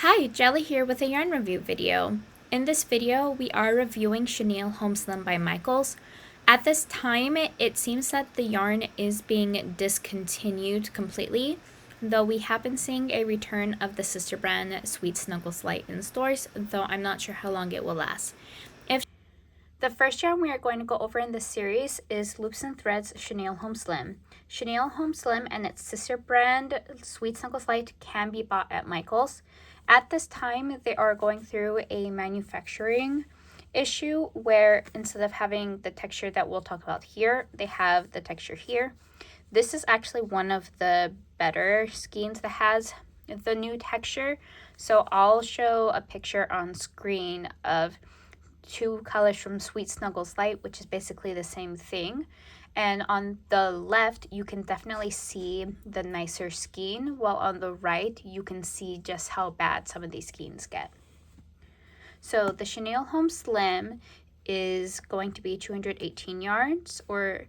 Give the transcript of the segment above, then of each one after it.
Hi, Jelly here with a yarn review video. In this video, we are reviewing Chenille Home Slim by Michaels. At this time, it seems that the yarn is being discontinued completely, though we have been seeing a return of the sister brand Sweet Snuggles Light in stores, though I'm not sure how long it will last. The first yarn we are going to go over in this series is Loops and Threads Chenille Home Slim. Chenille Home Slim and its sister brand Sweet Snuggles Light can be bought at Michaels. At this time, they are going through a manufacturing issue where instead of having the texture that we'll talk about here, they have the texture here. This is actually one of the better skeins that has the new texture. So I'll show a picture on screen of two colors from Sweet Snuggles Light, which is basically the same thing. And on the left, you can definitely see the nicer skein, while on the right, you can see just how bad some of these skeins get. So the Chenille Home Slim is going to be 218 yards or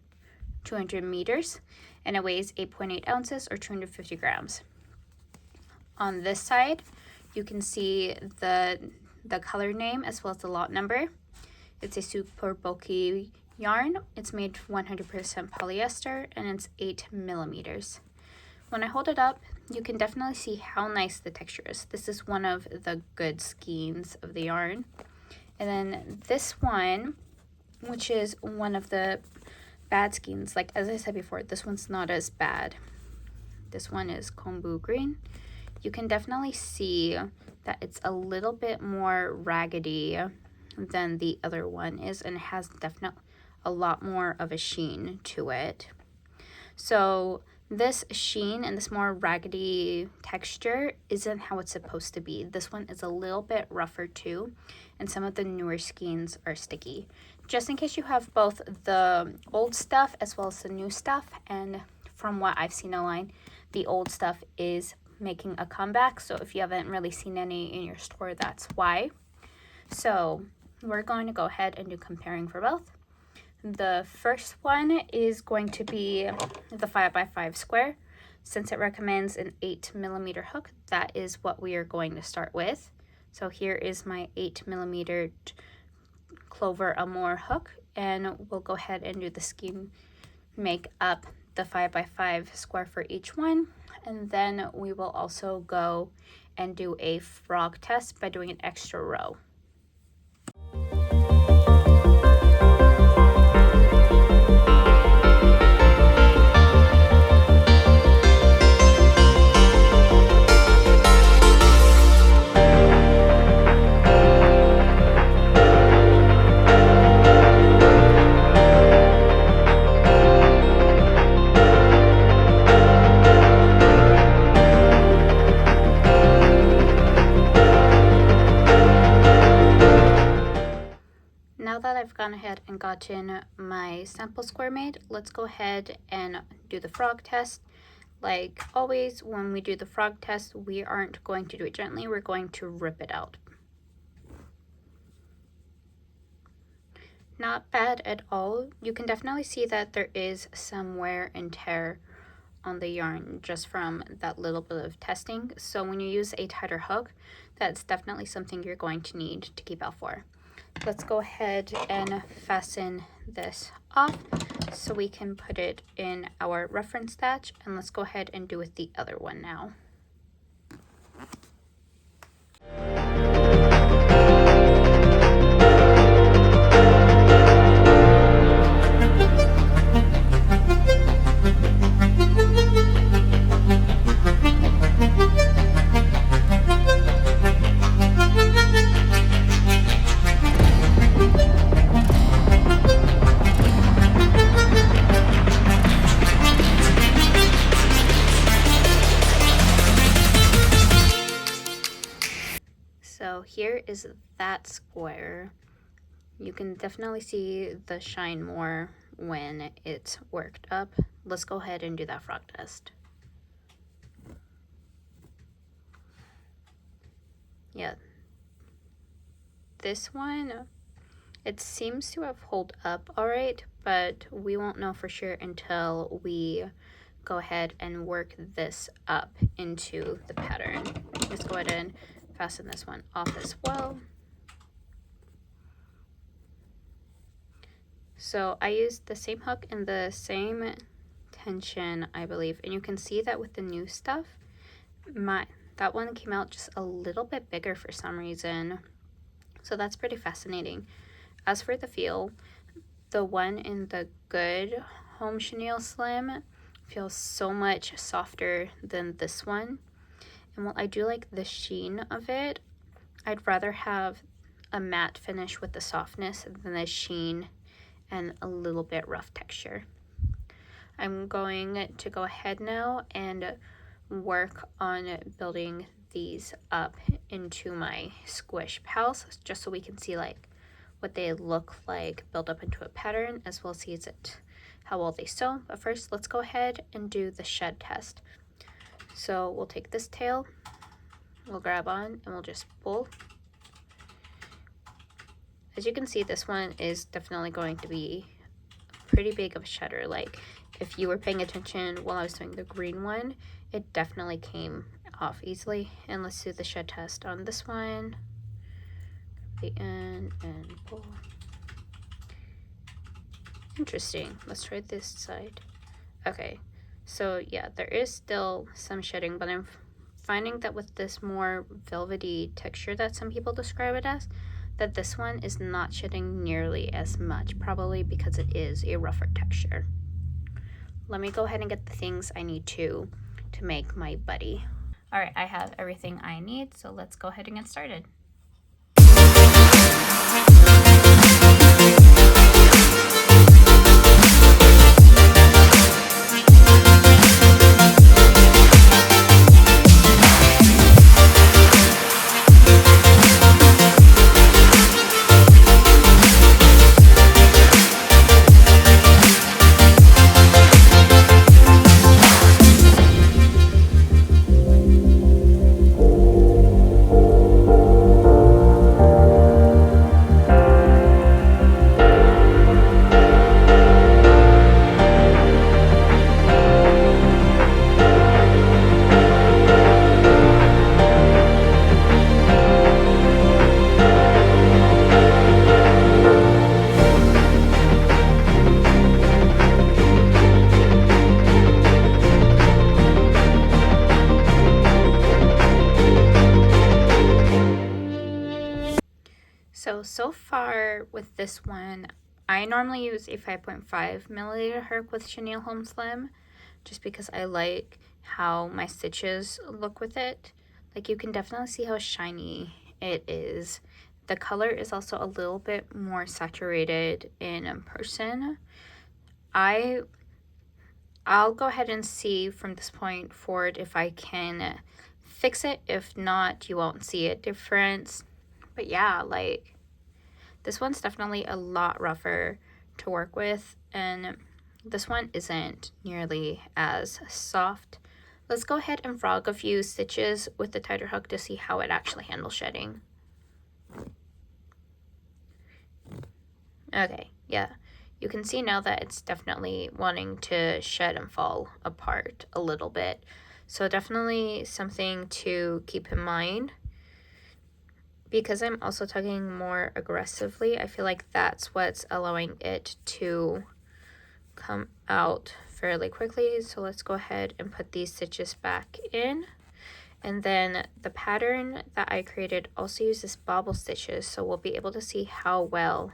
200 meters, and it weighs 8.8 ounces or 250 grams. On this side, you can see the color name as well as the lot number. It's a super bulky yarn. It's made 100% polyester and it's 8 millimeters. When I hold it up, you can definitely see how nice the texture is. This is one of the good skeins of the yarn. And then this one, which is one of the bad skeins, like as I said before, this one's not as bad. This one is Kombu Green. You can definitely see that it's a little bit more raggedy than the other one is, and it has definitely a lot more of a sheen to it. So this sheen and this more raggedy texture isn't how it's supposed to be. This one is a little bit rougher too, and some of the newer skeins are sticky. Just in case you have both the old stuff as well as the new stuff, and from what I've seen online, the old stuff is making a comeback, so if you haven't really seen any in your store, that's why. So we're going to go ahead and do comparing for both. The first one is going to be the 5x5 square. Since it recommends an 8 millimeter hook, that is what we are going to start with. So here is my 8 millimeter Clover Amour hook, and we'll go ahead and do the scheme, make up the 5x5 square for each one, and then we will also go and do a frog test by doing an extra row. Now that I've gone ahead and gotten my sample square made, let's go ahead and do the frog test. Like always, when we do the frog test, we aren't going to do it gently, we're going to rip it out. Not bad at all. You can definitely see that there is some wear and tear on the yarn just from that little bit of testing. So when you use a tighter hook, that's definitely something you're going to need to keep out for. Let's go ahead and fasten this off so we can put it in our reference stitch, and let's go ahead and do with the other one now. So here is that square. You can definitely see the shine more when it's worked up. Let's go ahead and do that frog test. Yeah, this one, it seems to have held up all right, but we won't know for sure until we go ahead and work this up into the pattern. Just go ahead and fasten this one off as well. So I used the same hook and the same tension, I believe, and you can see that with the new stuff, that one came out just a little bit bigger for some reason. So that's pretty fascinating. As for the feel, the one in the Good Home Chenille Slim feels so much softer than this one. And while I do like the sheen of it, I'd rather have a matte finish with the softness than the sheen and a little bit rough texture. I'm going to go ahead now and work on building these up into my squish pals, just so we can see like what they look like built up into a pattern, as well as see how well they sew. But first, let's go ahead and do the shed test. So we'll take this tail, we'll grab on, and we'll just pull. As you can see, this one is definitely going to be pretty big of a shedder. Like, if you were paying attention while I was doing the green one, it definitely came off easily. And let's do the shed test on this one. The end and pull. Interesting. Let's try this side. Okay, so yeah, there is still some shedding, but I'm finding that with this more velvety texture that some people describe it as, that this one is not shedding nearly as much, probably because it is a rougher texture. Let me go ahead and get the things I need to make my buddy. All right, I have everything I need, so let's go ahead and get started. So far with this one, I normally use a 5.5 milliliter hook with Chenille Home Slim, just because I like how my stitches look with it. Like, you can definitely see how shiny it is. The color is also a little bit more saturated in person. I'll go ahead and see from this point forward if I can fix it. If not, you won't see a difference. But yeah, like, this one's definitely a lot rougher to work with, and this one isn't nearly as soft. Let's go ahead and frog a few stitches with the tighter hook to see how it actually handles shedding. Okay, yeah. You can see now that it's definitely wanting to shed and fall apart a little bit. So definitely something to keep in mind. Because I'm also tugging more aggressively, I feel like that's what's allowing it to come out fairly quickly. So let's go ahead and put these stitches back in. And then the pattern that I created also uses bobble stitches, so we'll be able to see how well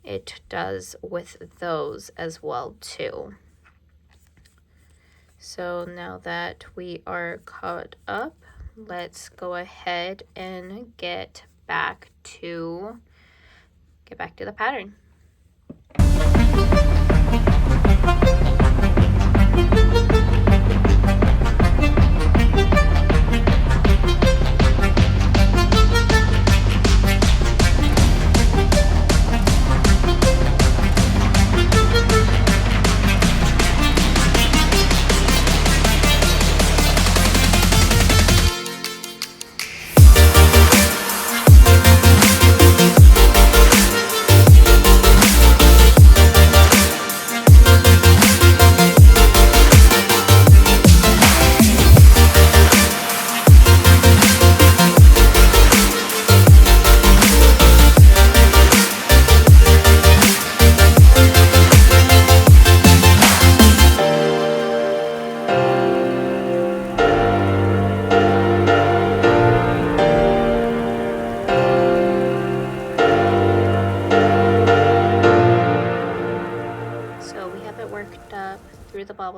it does with those as well too. So now that we are caught up, let's go ahead and get back to the pattern.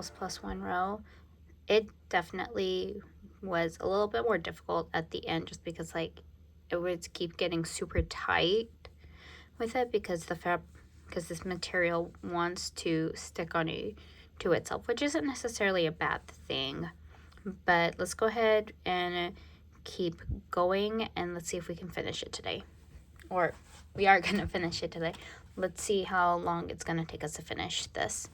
was plus 1 row. It definitely was a little bit more difficult at the end just because like it would keep getting super tight with it because because this material wants to stick on to itself, which isn't necessarily a bad thing. But let's go ahead and keep going and let's see if we can finish it today. Or we are gonna finish it today. Let's see how long it's gonna take us to finish this.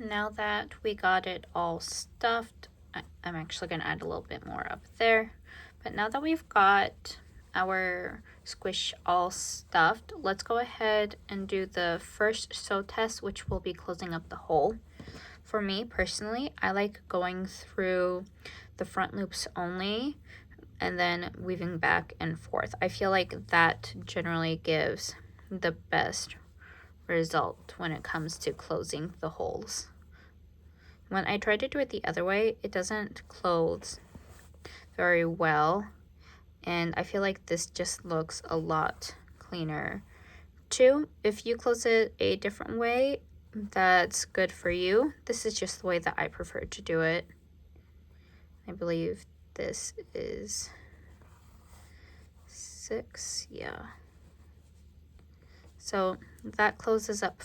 Now that we got it all stuffed, I'm actually going to add a little bit more up there. But now that we've got our squish all stuffed, let's go ahead and do the first sew test, which will be closing up the hole. For me personally, I like going through the front loops only and then weaving back and forth. I feel like that generally gives the best result when it comes to closing the holes. When I try to do it the other way, it doesn't close very well, and I feel like this just looks a lot cleaner too. If you close it a different way, that's good for you. This is just the way that I prefer to do it. I believe this is 6, yeah. So that closed up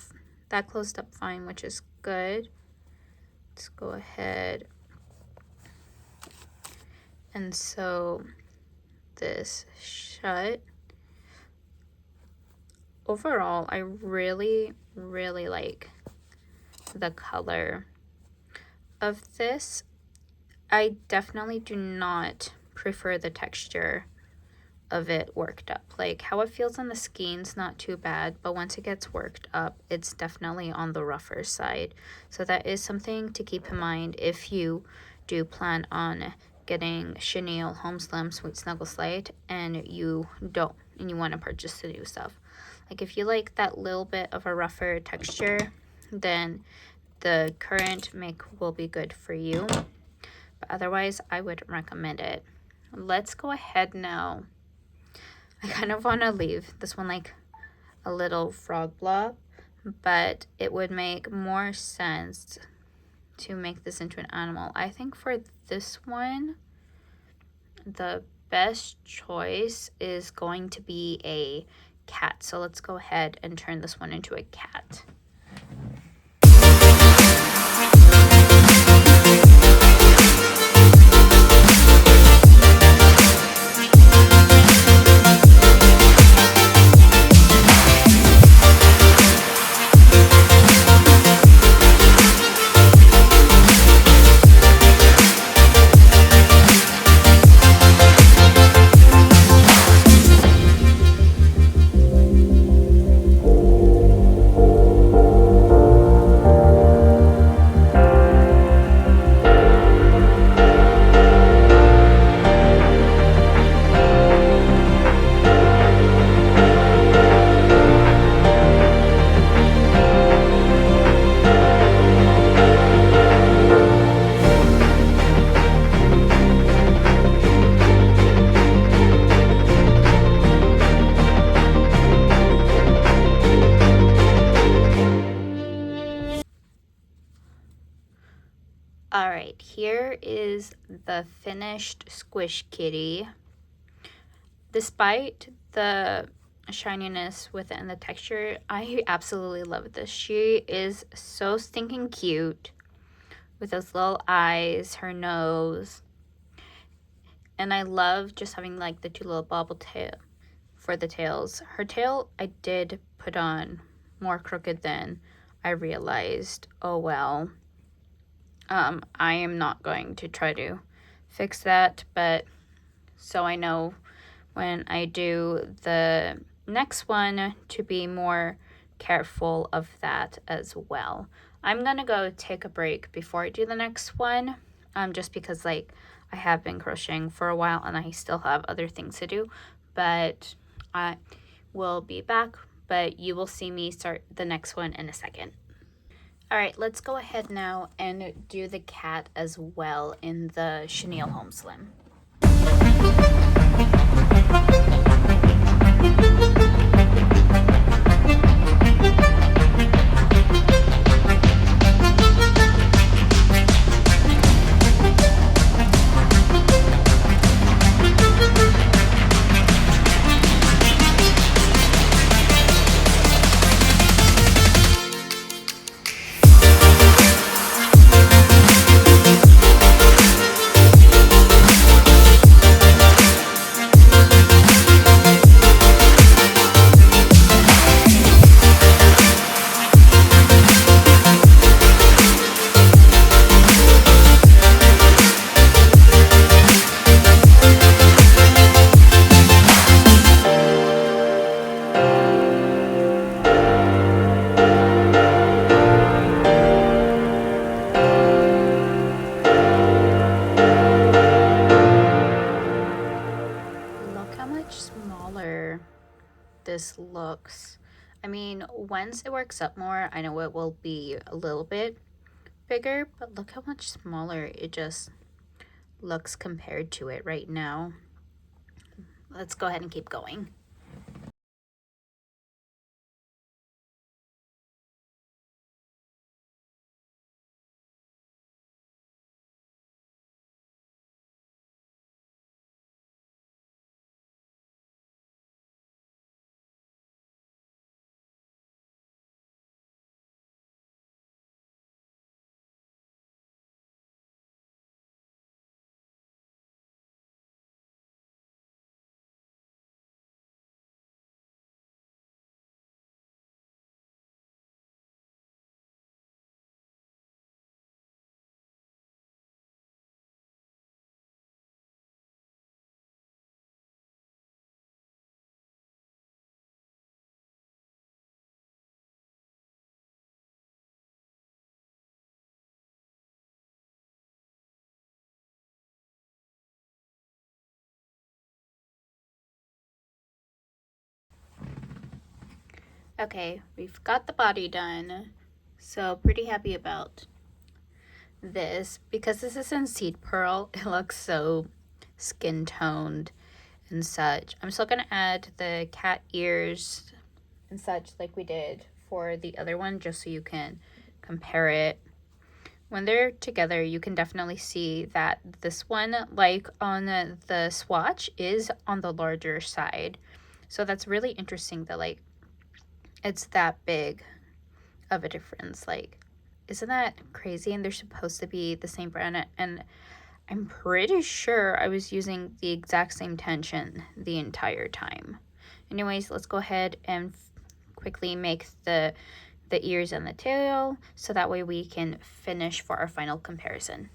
fine, which is good. Let's go ahead and sew this shut. Overall, I really like the color of this. I definitely do not prefer the texture of it worked up. Like how it feels on the skein's not too bad, but once it gets worked up, it's definitely on the rougher side. So that is something to keep in mind if you do plan on getting Chenille Home Slim Sweet Snuggle Slide and you want to purchase the new stuff. Like if you like that little bit of a rougher texture, then the current make will be good for you. But otherwise, I would recommend it. Let's go ahead now. I kind of want to leave this one like a little frog blob, but it would make more sense to make this into an animal. I think for this one, the best choice is going to be a cat. So let's go ahead and turn this one into a cat. Alright, here is the finished Squish Kitty. Despite the shininess with it and the texture. I absolutely love this. She is so stinking cute with those little eyes, her nose. And I love just having like the two little bobble tail for the tails. Her tail I did put on more crooked than I realized. Oh well. I am not going to try to fix that, but so I know when I do the next one to be more careful of that as well. I'm gonna go take a break before I do the next one, just because like I have been crocheting for a while and I still have other things to do, but I will be back, but you will see me start the next one in a second. All right, let's go ahead now and do the cat as well in the Chenille Home Slim. Look how much smaller this looks. I mean, once it works up more, I know it will be a little bit bigger, but look how much smaller it just looks compared to it right now. Let's go ahead and keep going. Okay, we've got the body done, so pretty happy about this. Because this is in seed pearl, it looks so skin toned and such. I'm still gonna add the cat ears and such like we did for the other one, just so you can compare it. When they're together, you can definitely see that this one, like on the swatch, is on the larger side. So that's really interesting that like it's that big of a difference. Like, isn't that crazy? And they're supposed to be the same brand, and I'm pretty sure I was using the exact same tension the entire time. Anyways, let's go ahead and quickly make the ears and the tail, so that way we can finish for our final comparison.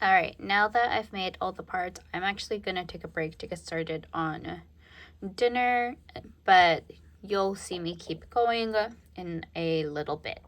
Alright, now that I've made all the parts, I'm actually gonna take a break to get started on dinner, but you'll see me keep going in a little bit.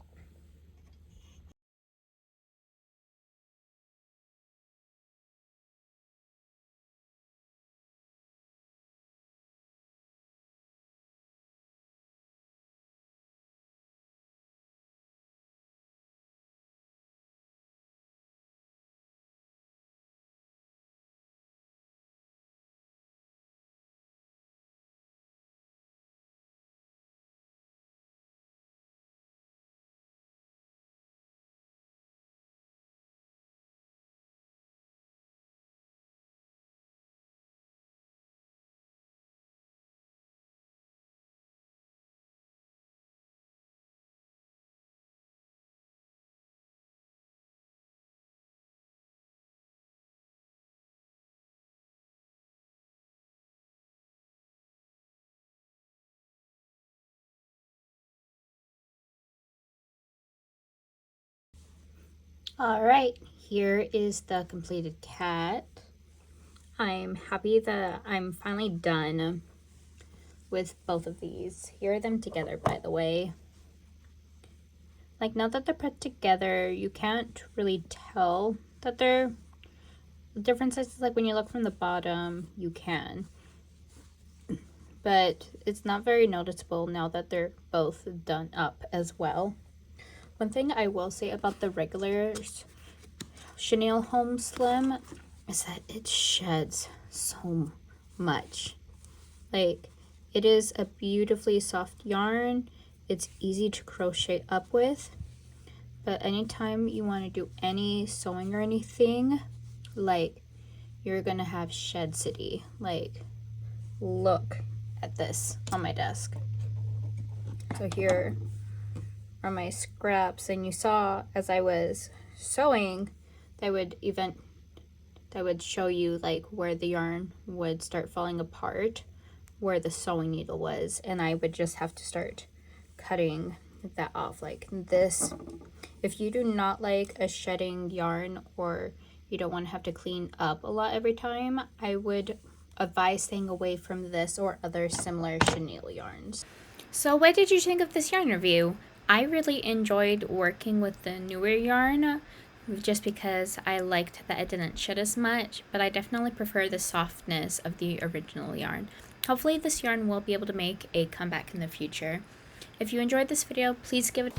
Alright, here is the completed cat. I'm happy that I'm finally done with both of these. Here are them together, by the way. Like, now that they're put together, you can't really tell that they're different sizes. Like, when you look from the bottom, you can. But it's not very noticeable now that they're both done up as well. One thing I will say about the regular Chenille Home Slim is that it sheds so much. Like, it is a beautifully soft yarn. It's easy to crochet up with. But anytime you want to do any sewing or anything, like, you're gonna have shed city. Like, look at this on my desk. So here are my scraps, and you saw as I was sewing, that would show you like where the yarn would start falling apart, where the sewing needle was, and I would just have to start cutting that off like this. If you do not like a shedding yarn, or you don't want to have to clean up a lot every time, I would advise staying away from this or other similar chenille yarns. So what did you think of this yarn review? I really enjoyed working with the newer yarn just because I liked that it didn't shed as much, but I definitely prefer the softness of the original yarn. Hopefully this yarn will be able to make a comeback in the future. If you enjoyed this video, please give it